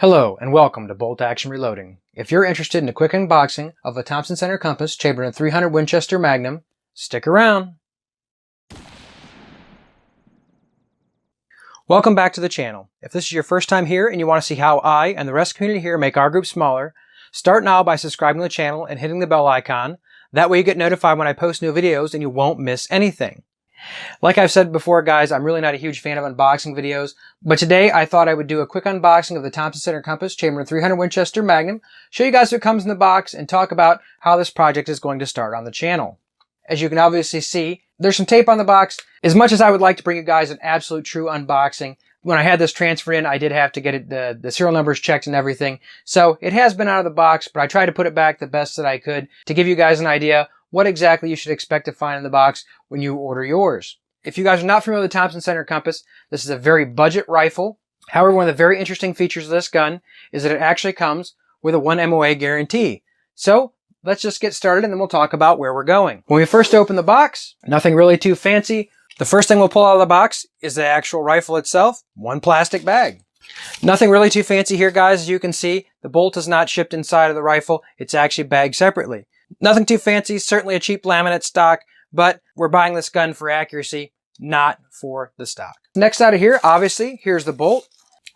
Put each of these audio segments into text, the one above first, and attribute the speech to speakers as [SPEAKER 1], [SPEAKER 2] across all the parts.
[SPEAKER 1] Hello and welcome to Bolt Action Reloading. If you're interested in a quick unboxing of a Thompson center compass chambered in .300 Winchester Magnum, stick around. Welcome back to the channel. If this is your first time here and you want to see how I and the rest of the community here make our group smaller, start now by subscribing to the channel and hitting the bell icon. That way you get notified when I post new videos and you won't miss anything. Like I've said before, guys, I'm really not a huge fan of unboxing videos, but today I thought I would do a quick unboxing of the Thompson center compass chambered in .300 Winchester Magnum, show you guys what comes in the box, and talk about how this project is going to start on the channel. As you can obviously see, there's some tape on the box. As much as I would like to bring you guys an absolute true unboxing, when I had this transfer in, I did have to get it, the serial numbers checked and everything. So it has been out of the box, but I tried to put it back the best that I could to give you guys an idea what exactly you should expect to find in the box when you order yours. If you guys are not familiar with the Thompson center compass, this is a very budget rifle. However, one of the very interesting features of this gun is that it actually comes with a 1 MOA guarantee. So let's just get started and then we'll talk about where we're going. When we first open the box, nothing really too fancy. The first thing we'll pull out of the box is the actual rifle itself, one plastic bag. Nothing really too fancy here, guys. As you can see, the bolt is not shipped inside of the rifle. It's actually bagged separately. Nothing too fancy, certainly a cheap laminate stock, but we're buying this gun for accuracy, not for the stock. Next out of here, obviously, here's the bolt.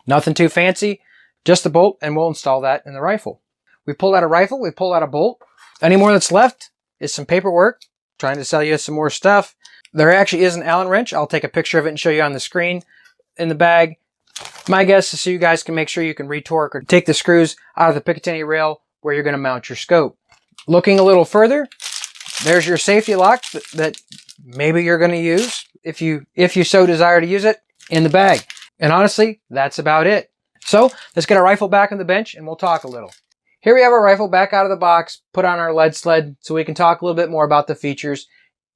[SPEAKER 1] Nothing too fancy, just the bolt, and we'll install that in the rifle. We pulled out a rifle, we pulled out a bolt. Any more that's left is some paperwork, trying to sell you some more stuff. There actually is an Allen wrench. I'll take a picture of it and show you on the screen in the bag. My guess is so you guys can make sure you can retorque or take the screws out of the Picatinny rail where you're going to mount your scope. Looking a little further, there's your safety lock that maybe you're going to use if you so desire to use it in the bag. And honestly, that's about it. So let's get our rifle back on the bench and we'll talk a little. Here we have our rifle back out of the box, put on our lead sled so we can talk a little bit more about the features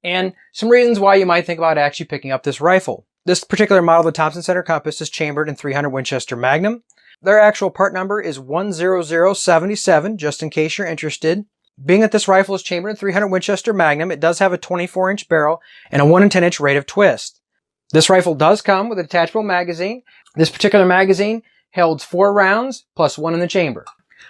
[SPEAKER 1] and some reasons why you might think about actually picking up this rifle. This particular model of the Thompson center compass is chambered in .300 Winchester Magnum. Their actual part number is 10077, just in case you're interested. Being that this rifle is chambered in .300 Winchester Magnum, it does have a 24-inch barrel and a 1 in 10-inch rate of twist. This rifle does come with a detachable magazine. This particular magazine holds 4 rounds plus 1 in the chamber.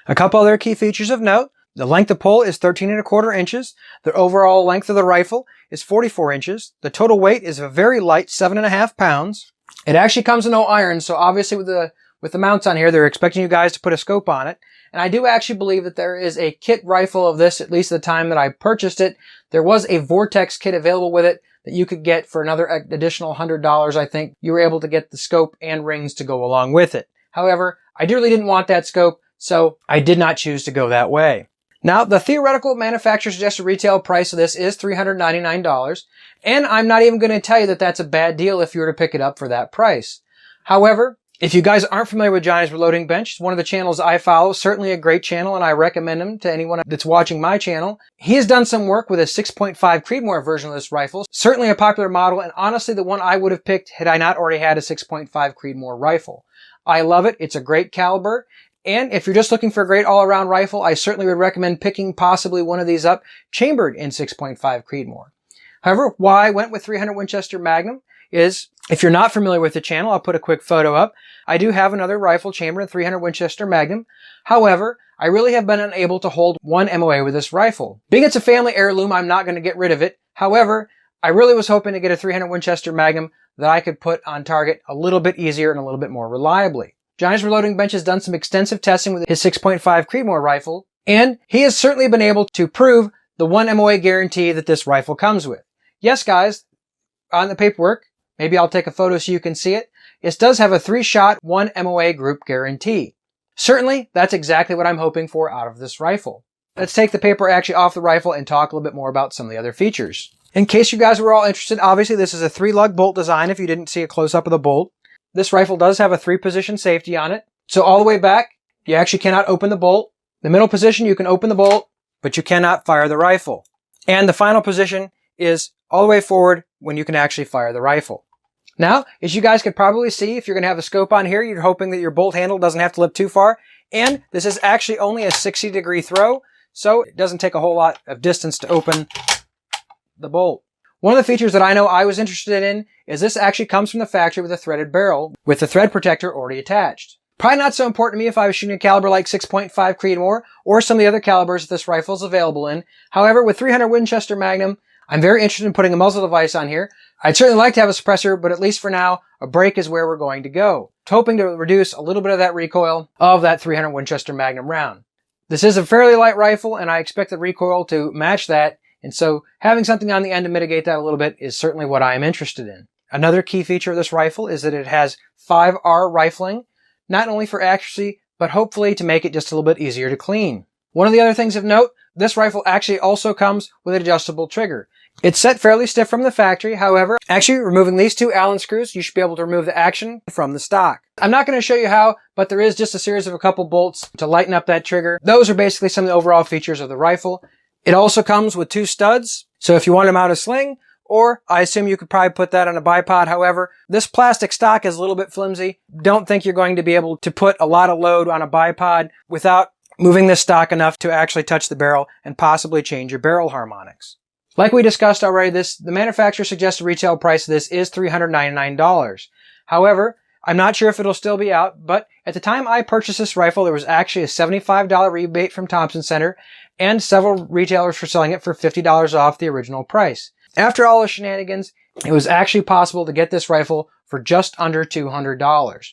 [SPEAKER 1] A couple other key features of note. The length of pull is 13¼ inches. The overall length of the rifle is 44 inches. The total weight is a very light 7.5 pounds. It actually comes with no irons, so obviously with the mounts on here, they're expecting you guys to put a scope on it. And I do actually believe that there is a kit rifle of this, at least at the time that I purchased it. There was a Vortex kit available with it that you could get for another additional $100, I think. You were able to get the scope and rings to go along with it. However, I really didn't want that scope, so I did not choose to go that way. Now, the theoretical manufacturer suggested retail price of this is $399, and I'm not even going to tell you that that's a bad deal if you were to pick it up for that price. However, if you guys aren't familiar with Johnny's Reloading Bench, it's one of the channels I follow, certainly a great channel, and I recommend him to anyone that's watching my channel. He has done some work with a 6.5 Creedmoor version of this rifle, certainly a popular model, and honestly the one I would have picked had I not already had a 6.5 Creedmoor rifle. I love it. It's a great caliber, and if you're just looking for a great all-around rifle, I certainly would recommend picking possibly one of these up, chambered in 6.5 Creedmoor. However, why I went with .300 Winchester Magnum is, if you're not familiar with the channel, I'll put a quick photo up. I do have another rifle chambered in .300 Winchester Magnum. However, I really have been unable to hold 1 MOA with this rifle. Being it's a family heirloom, I'm not going to get rid of it. However, I really was hoping to get a .300 Winchester Magnum that I could put on target a little bit easier and a little bit more reliably. Johnny's Reloading Bench has done some extensive testing with his 6.5 Creedmoor rifle, and he has certainly been able to prove the 1 MOA guarantee that this rifle comes with. Yes, guys, on the paperwork, maybe I'll take a photo so you can see it. It does have a 3-shot 1 MOA group guarantee. Certainly, that's exactly what I'm hoping for out of this rifle. Let's take the paper actually off the rifle and talk a little bit more about some of the other features. In case you guys were all interested, obviously this is a 3-lug bolt design if you didn't see a close-up of the bolt. This rifle does have a 3-position safety on it. So all the way back, you actually cannot open the bolt. The middle position, you can open the bolt, but you cannot fire the rifle. And the final position is all the way forward when you can actually fire the rifle. Now, as you guys could probably see, if you're going to have a scope on here, you're hoping that your bolt handle doesn't have to lift too far. And this is actually only a 60-degree throw, so it doesn't take a whole lot of distance to open the bolt. One of the features that I know I was interested in is this actually comes from the factory with a threaded barrel with the thread protector already attached. Probably not so important to me if I was shooting a caliber like 6.5 Creedmoor or some of the other calibers this rifle is available in. However, with 300 Winchester Magnum, I'm very interested in putting a muzzle device on here. I'd certainly like to have a suppressor, but at least for now, a break is where we're going to go. Hoping to reduce a little bit of that recoil of that 300 Winchester Magnum round. This is a fairly light rifle, and I expect the recoil to match that, and so having something on the end to mitigate that a little bit is certainly what I am interested in. Another key feature of this rifle is that it has 5R rifling, not only for accuracy, but hopefully to make it just a little bit easier to clean. One of the other things of note, this rifle actually also comes with an adjustable trigger. It's set fairly stiff from the factory, however, actually removing these two Allen screws, you should be able to remove the action from the stock. I'm not going to show you how, but there is just a series of a couple bolts to lighten up that trigger. Those are basically some of the overall features of the rifle. It also comes with two studs, so if you want to mount a sling, or I assume you could probably put that on a bipod. However, this plastic stock is a little bit flimsy. Don't think you're going to be able to put a lot of load on a bipod without moving this stock enough to actually touch the barrel and possibly change your barrel harmonics. Like we discussed already, the manufacturer suggested retail price of this is $399. However, I'm not sure if it'll still be out, but at the time I purchased this rifle, there was actually a $75 rebate from Thompson Center, and several retailers were selling it for $50 off the original price. After all the shenanigans, it was actually possible to get this rifle for just under $200,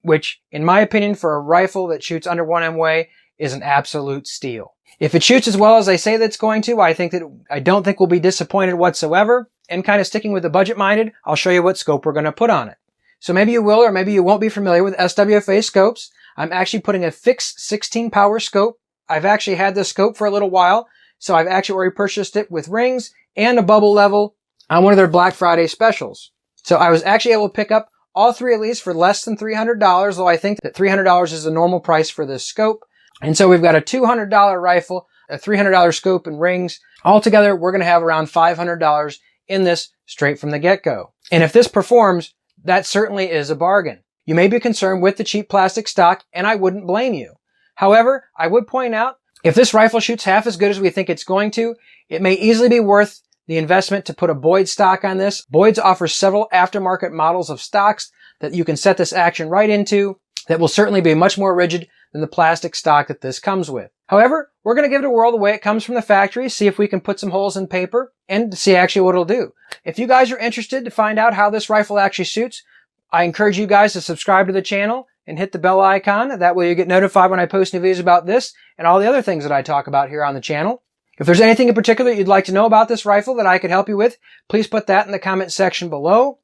[SPEAKER 1] which, in my opinion, for a rifle that shoots under 1 MOA, is an absolute steal. If it shoots as well as they say that it's going to, I don't think we'll be disappointed whatsoever. And kind of sticking with the budget-minded, I'll show you what scope we're going to put on it. So maybe you will or maybe you won't be familiar with SWFA scopes. I'm actually putting a fixed 16 power scope. I've actually had this scope for a little while, so I've actually already purchased it with rings and a bubble level on one of their Black Friday specials. So I was actually able to pick up all three of these for less than $300, though I think that $300 is the normal price for this scope. And so we've got a $200 rifle, a $300 scope and rings. Altogether, we're going to have around $500 in this straight from the get-go. And if this performs, that certainly is a bargain. You may be concerned with the cheap plastic stock, and I wouldn't blame you. However, I would point out, if this rifle shoots half as good as we think it's going to, it may easily be worth the investment to put a Boyd stock on this. Boyd's offers several aftermarket models of stocks that you can set this action right into that will certainly be much more rigid than the plastic stock that this comes with. However, we're going to give it a whirl the way it comes from the factory, see if we can put some holes in paper, and see actually what it'll do. If you guys are interested to find out how this rifle actually shoots, I encourage you guys to subscribe to the channel and hit the bell icon. That way you get notified when I post new videos about this and all the other things that I talk about here on the channel. If there's anything in particular you'd like to know about this rifle that I could help you with, please put that in the comment section below.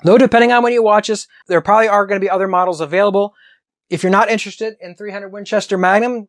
[SPEAKER 1] Though depending on when you watch this, there probably are going to be other models available. If you're not interested in 300 Winchester Magnum,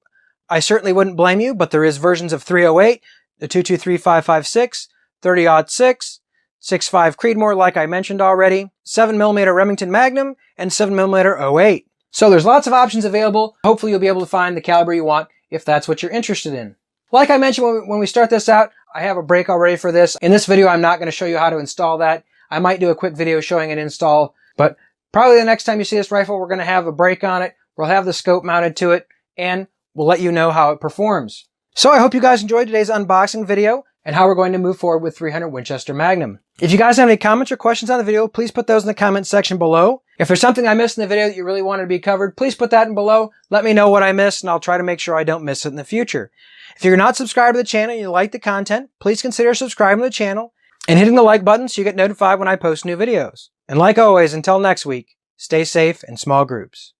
[SPEAKER 1] I certainly wouldn't blame you, but there is versions of 308, the 223-556, 30-06, 6.5 Creedmoor like I mentioned already, 7mm Remington Magnum, and 7mm 08. So there's lots of options available. Hopefully you'll be able to find the caliber you want if that's what you're interested in. Like I mentioned when we start this out, I have a break already for this. In this video, I'm not going to show you how to install that. I might do a quick video showing an install, but probably the next time you see this rifle, we're going to have a break on it. We'll have the scope mounted to it, and we'll let you know how it performs. So I hope you guys enjoyed today's unboxing video and how we're going to move forward with 300 Winchester Magnum. If you guys have any comments or questions on the video, please put those in the comment section below. If there's something I missed in the video that you really wanted to be covered, please put that in below. Let me know what I missed, and I'll try to make sure I don't miss it in the future. If you're not subscribed to the channel and you like the content, please consider subscribing to the channel and hitting the like button so you get notified when I post new videos. And like always, until next week, stay safe in small groups.